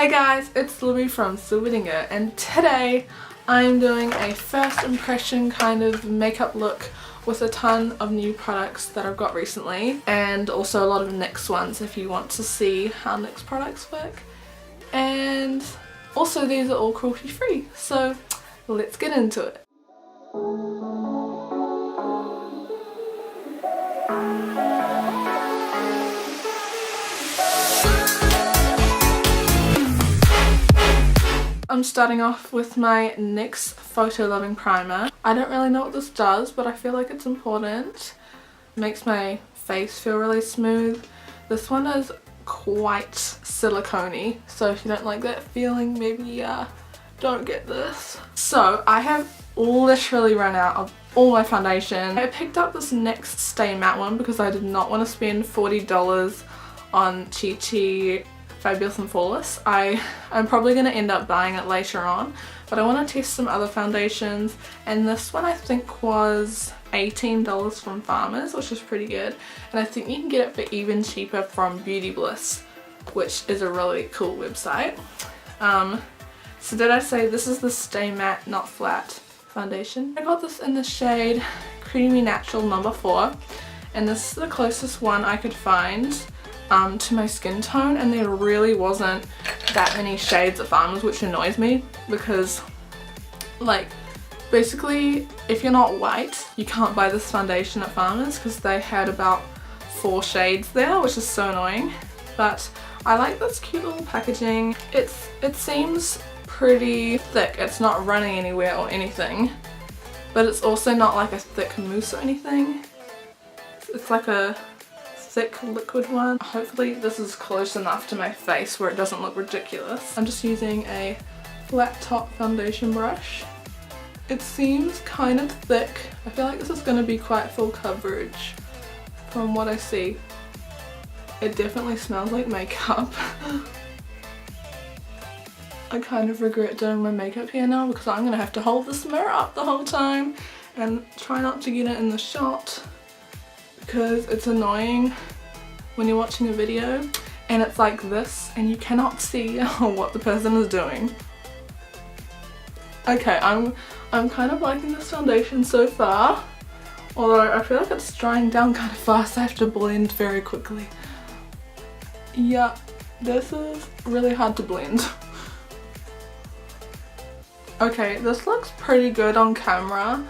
Hey guys, it's Libby from Silverdingo, and today I'm doing a first impression kind of makeup look with a ton of new products that I've got recently, and also a lot of NYX ones if you want to see how NYX products work. And also these are all cruelty free, so let's get into it. I'm starting off with my NYX Photo Loving Primer. I don't really know what this does, but I feel like it's important. It makes my face feel really smooth. This one is quite silicone-y, so if you don't like that feeling, maybe don't get this. So I have literally run out of all my foundation. I picked up this NYX Stay Matte one because I did not want to spend $40 on Chi Fabulous and Flawless. I'm probably going to end up buying it later on, but I want to test some other foundations, and this one I think was $18 from Farmers, which is pretty good, and I think you can get it for even cheaper from Beauty Bliss, which is a really cool website. So did I say this is the Stay Matte Not Flat foundation? I got this in the shade Creamy Natural number 4, and this is the closest one I could find to my skin tone, and there really wasn't that many shades at Farmers, which annoys me because, like, basically if you're not white you can't buy this foundation at Farmers because they had about 4 shades there, which is so annoying. But I like this cute little packaging. It seems pretty thick. It's not running anywhere or anything, but it's also not like a thick mousse or anything. It's like a thick liquid one. Hopefully this is close enough to my face where it doesn't look ridiculous. I'm just using a flat top foundation brush. It seems kind of thick. I feel like this is going to be quite full coverage from what I see. It definitely smells like makeup. I kind of regret doing my makeup here now because I'm going to have to hold this mirror up the whole time and try not to get it in the shot, because it's annoying when you're watching a video and it's like this and you cannot see what the person is doing. Okay, I'm kind of liking this foundation so far, although I feel like it's drying down kind of fast. I have to blend very quickly. Yeah, this is really hard to blend. Okay, this looks pretty good on camera,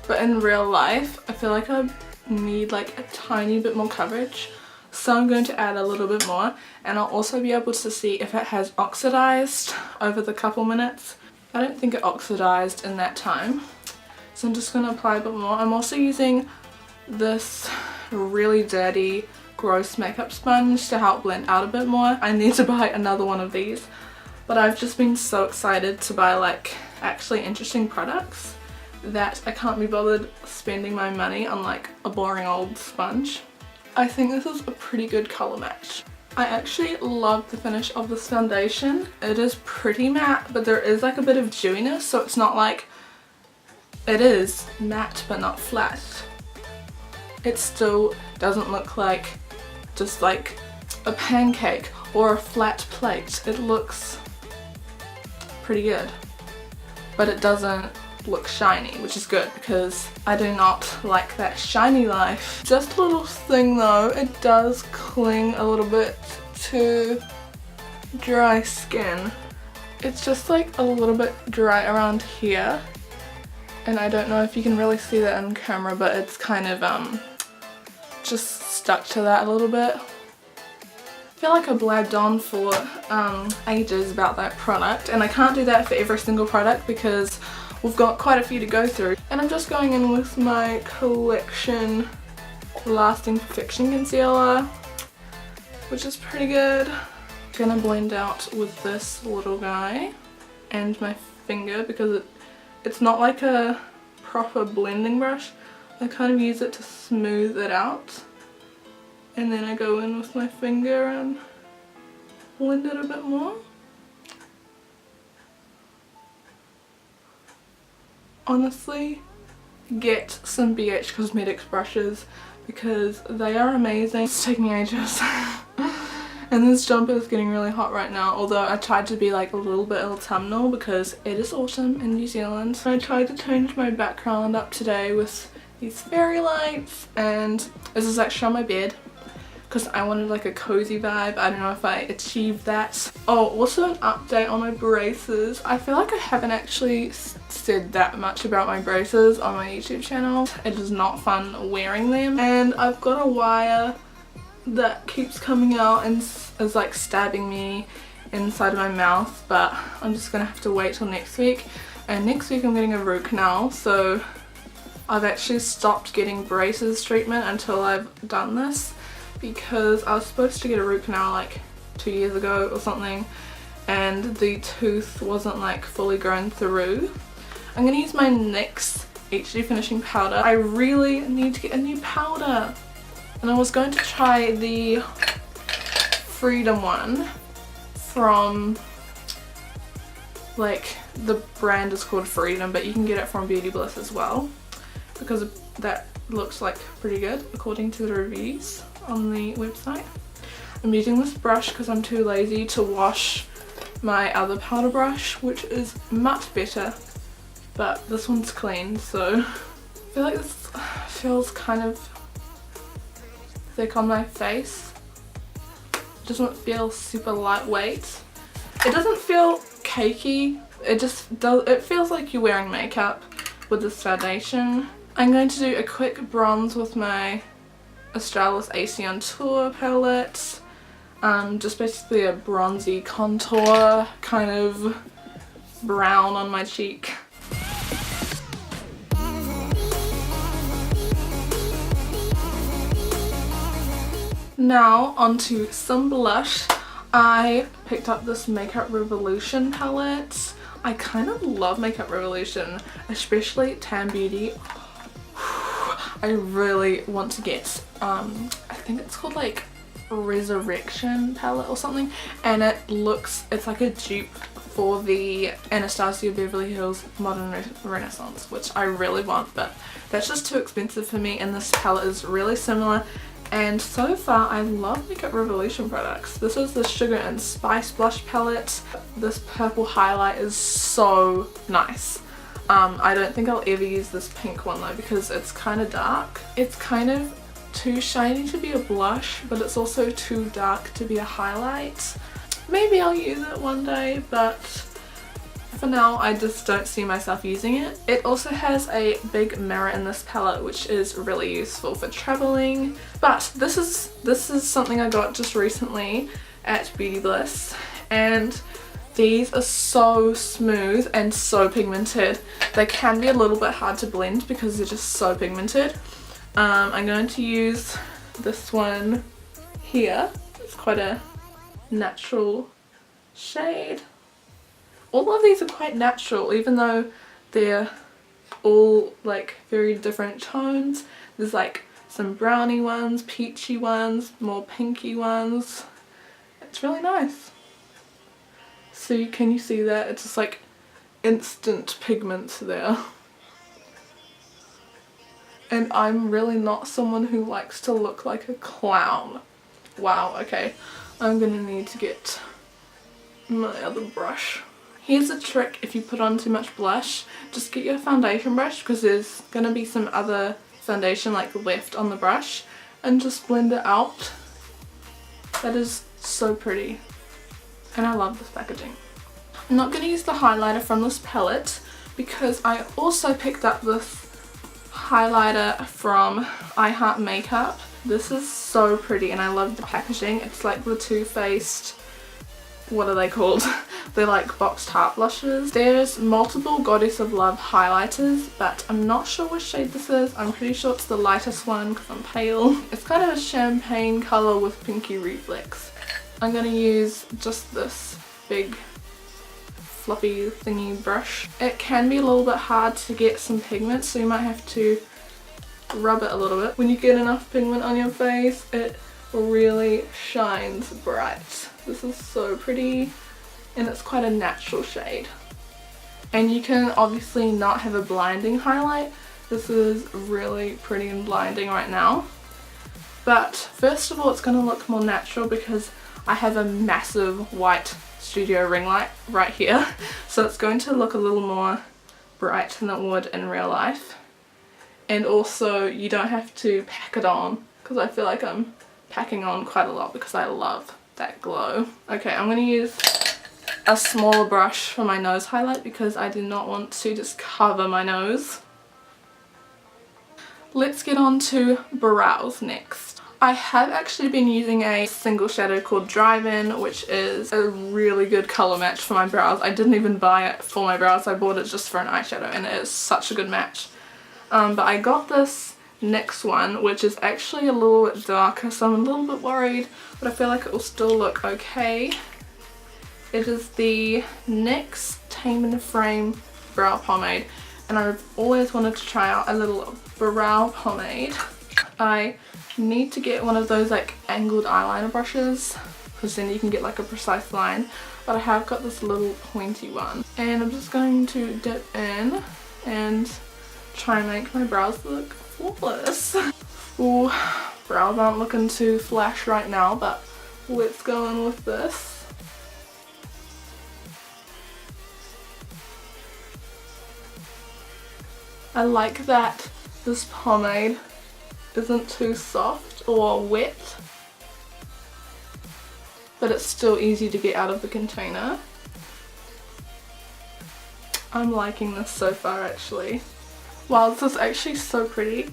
but in real life I feel like I need like a tiny bit more coverage, so I'm going to add a little bit more, and I'll also be able to see if it has oxidized over the couple minutes. I don't think it oxidized in that time, so I'm just going to apply a bit more. I'm also using this really dirty gross makeup sponge to help blend out a bit more. I need to buy another one of these, but I've just been so excited to buy like actually interesting products that I can't be bothered spending my money on like a boring old sponge. I think this is a pretty good colour match. I actually love the finish of this foundation. It is pretty matte, but there is like a bit of dewiness, so it's not like, it is matte but not flat. It still doesn't look like just like a pancake or a flat plate. It looks pretty good, but it doesn't look shiny, which is good because I do not like that shiny life. Just a little thing though, it does cling a little bit to dry skin. It's just like a little bit dry around here, and I don't know if you can really see that on camera, but it's kind of just stuck to that a little bit. I feel like I blabbed on for ages about that product, and I can't do that for every single product because we've got quite a few to go through. And I'm just going in with my Collection Lasting Perfection Concealer, which is pretty good. I'm gonna blend out with this little guy and my finger because it's not like a proper blending brush. I kind of use it to smooth it out, and then I go in with my finger and blend it a bit more. Honestly, get some BH Cosmetics brushes because they are amazing. It's taking ages. And this jumper is getting really hot right now, although I tried to be like a little bit autumnal because it is autumn in New Zealand. So I tried to change my background up today with these fairy lights, and this is actually on my bed because I wanted like a cozy vibe. I don't know if I achieved that. Oh, also an update on my braces. I feel like I haven't actually said that much about my braces on my YouTube channel. It is not fun wearing them, and I've got a wire that keeps coming out and is like stabbing me inside of my mouth, but I'm just gonna have to wait till next week. And next week I'm getting a root canal, so I've actually stopped getting braces treatment until I've done this, because I was supposed to get a root canal like 2 years ago or something, and the tooth wasn't like fully grown through. I'm gonna use my NYX HD finishing powder. I really need to get a new powder, and I was going to try the Freedom one from, like, the brand is called Freedom, but you can get it from Beauty Bliss as well, because that looks like pretty good according to the reviews on the website. I'm using this brush because I'm too lazy to wash my other powder brush, which is much better, but this one's clean, so I feel like this feels kind of thick on my face. It doesn't feel super lightweight. It doesn't feel cakey. It just does. It feels like you're wearing makeup with this foundation. I'm going to do a quick bronze with my Australis AC on Tour palette. Just basically a bronzy contour, kind of brown on my cheek. Now onto some blush. I picked up this Makeup Revolution palette. I kind of love Makeup Revolution, especially Tan Beauty. I really want to get, I think it's called like Resurrection palette or something, and it's like a dupe for the Anastasia Beverly Hills Modern Renaissance, which I really want, but that's just too expensive for me, and this palette is really similar. And so far I love Makeup Revolution products. This is the Sugar and Spice blush palette. This purple highlight is so nice. I don't think I'll ever use this pink one though, because it's kind of dark. It's kind of too shiny to be a blush, but it's also too dark to be a highlight. Maybe I'll use it one day, but for now I just don't see myself using it. It also has a big mirror in this palette, which is really useful for traveling. But this is something I got just recently at Beauty Bliss, and these are so smooth and so pigmented. They can be a little bit hard to blend because they're just so pigmented. I'm going to use this one here. It's quite a natural shade. All of these are quite natural, even though they're all like very different tones. There's like some brownie ones, peachy ones, more pinky ones. It's really nice. So can you see that? It's just like instant pigments there. And I'm really not someone who likes to look like a clown. Wow, okay. I'm gonna need to get my other brush. Here's a trick if you put on too much blush. Just get your foundation brush, because there's gonna be some other foundation like left on the brush, and just blend it out. That is so pretty. And I love this packaging. I'm not gonna use the highlighter from this palette because I also picked up this highlighter from I Heart Makeup. This is so pretty and I love the packaging. It's like the Too Faced, what are they called? They're like boxed heart blushes. There's multiple Goddess of Love highlighters, but I'm not sure which shade this is. I'm pretty sure it's the lightest one because I'm pale. It's kind of a champagne colour with pinky reflex. I'm going to use just this big fluffy thingy brush. It can be a little bit hard to get some pigment, so you might have to rub it a little bit. When you get enough pigment on your face, it really shines bright. This is so pretty, and it's quite a natural shade. And you can obviously not have a blinding highlight. This is really pretty and blinding right now. But first of all, it's going to look more natural because I have a massive white studio ring light right here, so it's going to look a little more bright than it would in real life. And also you don't have to pack it on, because I feel like I'm packing on quite a lot because I love that glow. Okay, I'm going to use a smaller brush for my nose highlight because I do not want to just cover my nose. Let's get on to brows next. I have actually been using a single shadow called Drive-In, which is a really good colour match for my brows. I didn't even buy it for my brows, I bought it just for an eyeshadow, and it is such a good match. But I got this next one, which is actually a little bit darker, so I'm a little bit worried, but I feel like it will still look okay. It is the NYX Tame & Frame Brow Pomade, and I've always wanted to try out a little brow pomade. I need to get one of those like angled eyeliner brushes, because then you can get like a precise line, but I have got this little pointy one, and I'm just going to dip in and try and make my brows look flawless. Ooh, brows aren't looking too flash right now, but let's go in with this. I like that this pomade isn't too soft or wet, but it's still easy to get out of the container. I'm liking this so far actually. Wow, this is actually so pretty.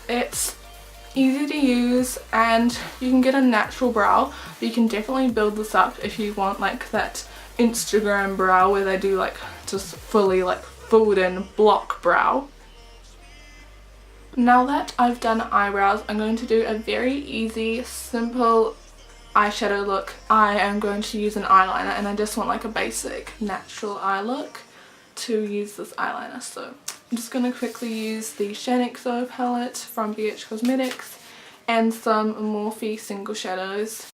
It's easy to use and you can get a natural brow, but you can definitely build this up if you want like that Instagram brow where they do like just fully like filled in block brow. Now that I've done eyebrows, I'm going to do a very easy, simple eyeshadow look. I am going to use an eyeliner, and I just want like a basic natural eye look to use this eyeliner. So I'm just going to quickly use the Egzod palette from BH Cosmetics and some Morphe single shadows.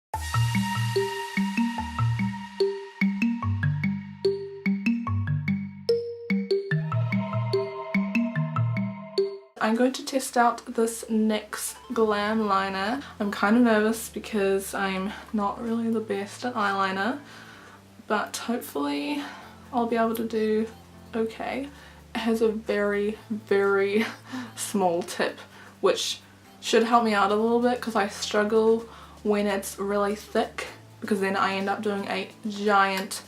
I'm going to test out this NYX Glam Liner. I'm kind of nervous because I'm not really the best at eyeliner, but hopefully I'll be able to do okay. It has a very, very small tip, which should help me out a little bit because I struggle when it's really thick, because then I end up doing a giant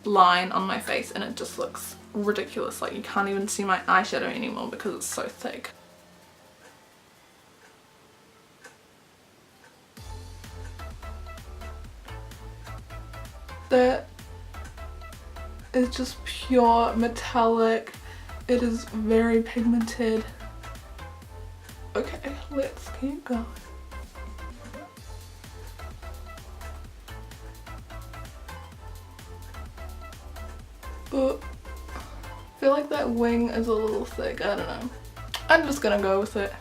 line on my face and it just looks ridiculous. Like you can't even see my eyeshadow anymore because it's so thick. That is just pure metallic. It is very pigmented. Okay, let's keep going. But I feel like that wing is a little thick, I don't know. I'm just gonna go with it.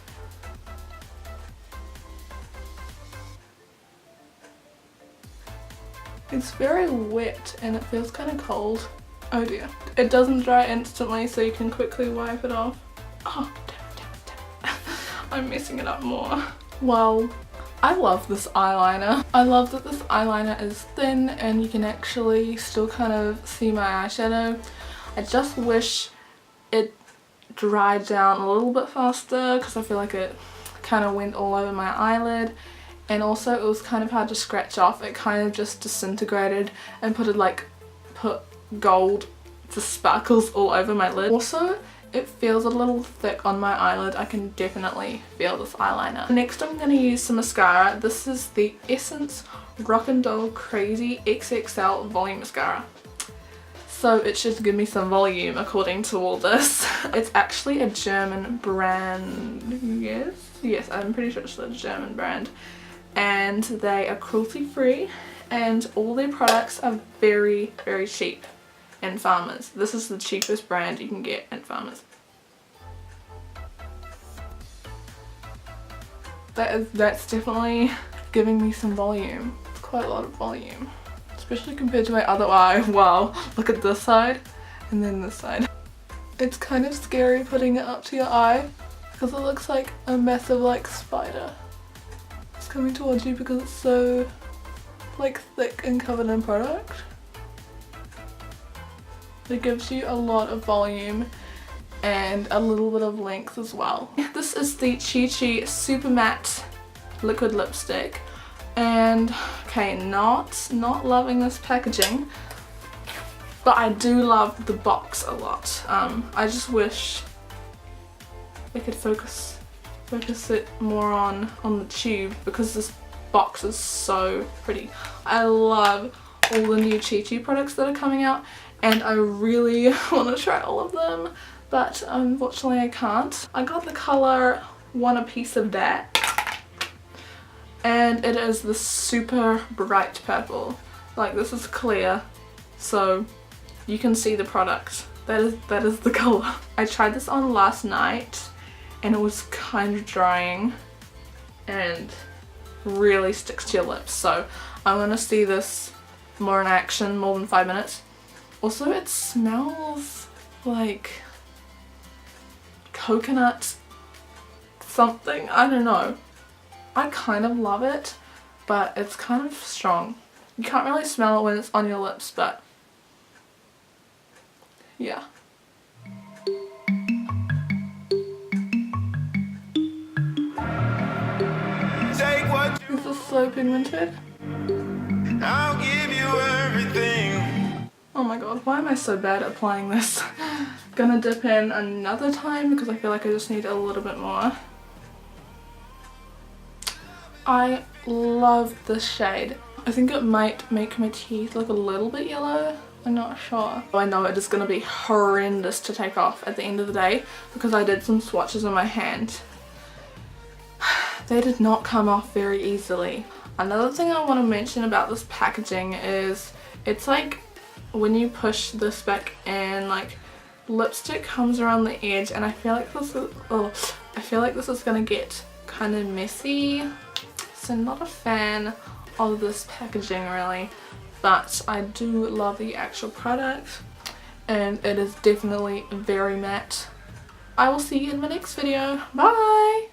It's very wet and it feels kind of cold. Oh dear. It doesn't dry instantly, so you can quickly wipe it off. Oh, damn it. I'm messing it up more. Well, I love this eyeliner. I love that this eyeliner is thin and you can actually still kind of see my eyeshadow. I just wish it dried down a little bit faster because I feel like it kind of went all over my eyelid, and also it was kind of hard to scratch off. It kind of just disintegrated and put gold just sparkles all over my lid. Also, it feels a little thick on my eyelid. I can definitely feel this eyeliner. Next I'm going to use some mascara. This is the Essence Rock'n'Doll Crazy XXL Volume Mascara. So it should give me some volume according to all this. It's actually a German brand, yes, I'm pretty sure it's a German brand. And they are cruelty free and all their products are very, very cheap in Farmers. This is the cheapest brand you can get in Farmers. That's definitely giving me some volume. It's quite a lot of volume, especially compared to my other eye. Wow, look at this side and then this side. It's kind of scary putting it up to your eye because it looks like a massive like spider. It's coming towards you because it's so like thick and covered in product. It gives you a lot of volume and a little bit of length as well. This is the Chi Chi Super Matte Liquid Lipstick, and okay, not loving this packaging, but I do love the box a lot. I just wish I could focus it more on the tube, because this box is so pretty. I love all the new Chi Chi products that are coming out, and I really want to try all of them, but unfortunately I can't. I got the colour Want a Piece of That, and it is the super bright purple. Like, this is clear, so you can see the product. That is the colour. I tried this on last night and it was kind of drying and really sticks to your lips, so I'm gonna see this more in action, more than 5 minutes. Also, it smells like coconut something, I don't know. I kind of love it, but it's kind of strong. You can't really smell it when it's on your lips, but yeah. This is so pigmented. I'll give you everything. Oh my god, why am I so bad at applying this? Gonna dip in another time because I feel like I just need a little bit more. I love this shade. I think it might make my teeth look a little bit yellow. I'm not sure. I know it is going to be horrendous to take off at the end of the day because I did some swatches on my hand. They did not come off very easily. Another thing I want to mention about this packaging is it's like when you push this back in, like lipstick comes around the edge, and I feel like this is going to get kind of messy. So not a fan of this packaging really, but I do love the actual product and it is definitely very matte. I will see you in my next video. Bye!